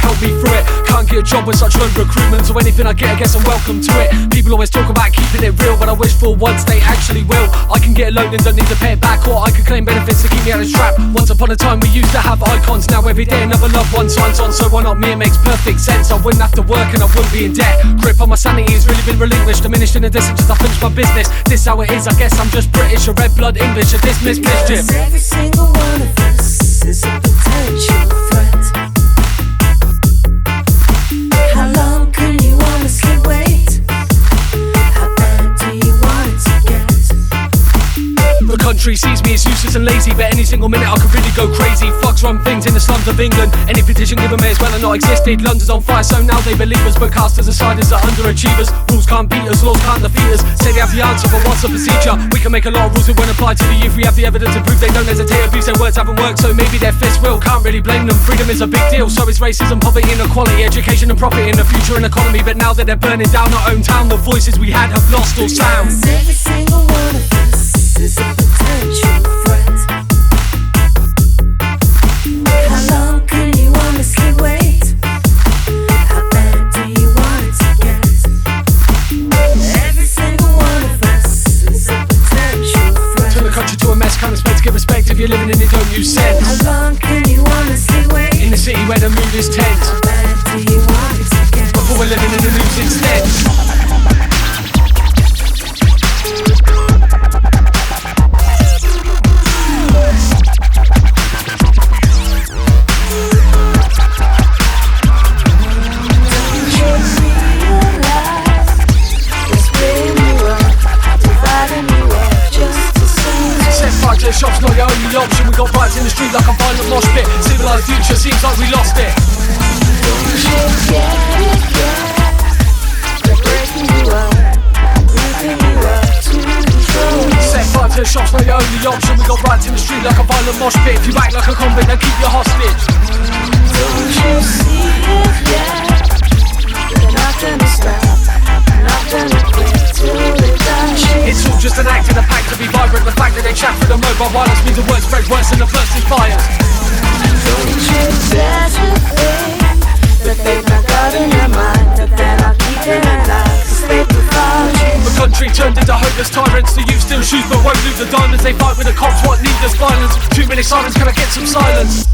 help me through it. Can't get a job with such low recruitment, so anything I get, I guess I'm welcome to it. People always talk about keeping it real, but I wish for once they actually will. I can get a loan and don't need to pay it back, or I could claim benefits to keep me out of trap. Once upon a time we used to have icons, now every day another loved one signs on. So why not me? It makes perfect sense. I wouldn't have to work and I wouldn't be in debt. Grip on my sanity has really been relinquished, diminished in a distance as I finish my business. This how it is, I guess I'm just British, a red blood English, a dismissed mischief. Every single one of us is a potential threat. How long can you honestly wait? How bad do you want it to get? The country sees me as useless and lazy, but any single minute I could really go crazy. Thugs run things in the slums of England. Any petition given may as well have not existed. London's on fire, so now they believe us, but cast us aside as the underachievers. Rules can't beat us, laws can't defeat us. Say they have the answer, but what's the procedure? We can make a lot of rules that won't apply to the youth. We have the evidence to prove they don't hesitate, abuse their words haven't worked, so maybe their fists will. Can't really blame them, freedom is a big deal. So is racism, poverty, inequality, education and profit in the future and economy. But now that they're burning down our own town, the voices we had have lost all sound. Every single one of us is a potential threat. How long can you honestly wait? How bad do you want it to get? Every single one of us is a potential threat. Turn the country to a mess, can't expect to get respect if you're living in it, don't use sense. How long can you honestly wait? In the city where the mood is tense, How bad do you want it to get? before we're living in the news instead. The shop's not the only option. We got fights in the street like a violent mosh pit. Civilized future seems like we lost it. Set fire to the shop's not the only option. We got riots in the street like a violent mosh pit. If you act like a convict, they'll keep you hostage. Don't you see it yet? They're not gonna stop, not gonna quit till they die. It's all just an act in a pack to be vibrant. The fact that they chat through the mobile wireless means the word spread worse than the first fires. Don't you dare to think that they've not got in your mind, that they're not keeping it alive, 'cause they provide you. The country turned into hopeless tyrants. The youth still shoes but won't lose the diamonds. They fight with the cops, what need is violence. Too many sirens, can I get some silence?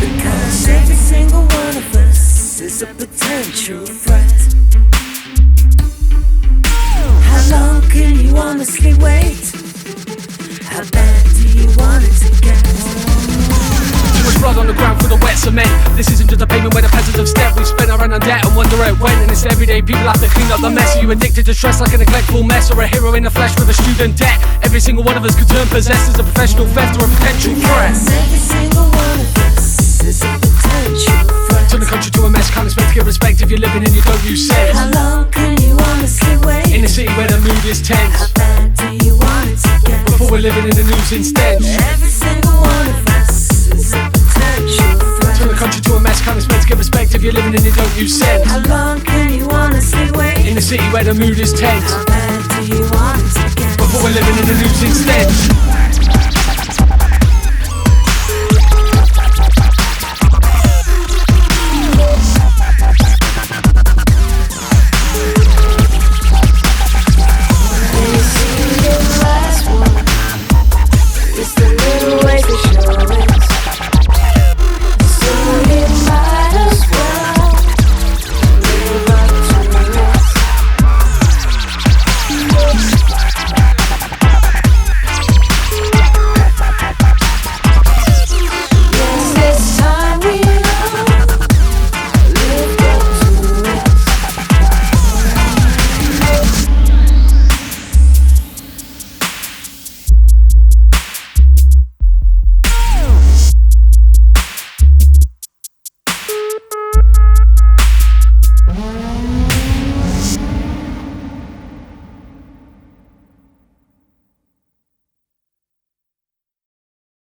Because every single one of us is a potential threat. How long can you honestly wait? How bad do you want it to get? Too much blood on the ground for the wet cement. This isn't just a pavement where the peasants have stepped. We've spent our own on debt and wonder where it went. And it's everyday people have to clean up the mess. Are you addicted to stress like a neglectful mess, or a hero in the flesh with a student debt? Every single one of us could turn possessed as a professional theft or a potential threat. Every single one of us is a potential threat. Turn the country to a mess, can't expect to get respect if you're living and you don't use sense. How long can you honestly wait? In a city where the mood is How tense, bad do you want it to get? before we're living in the news instead. Every single one of us is a potential threat. Turn the country to a mess, can't expect to get respect if you're living and you don't use sense. How long can you honestly wait? In a city where the mood is tense, How bad do you want it to get? before we're living in the news instead.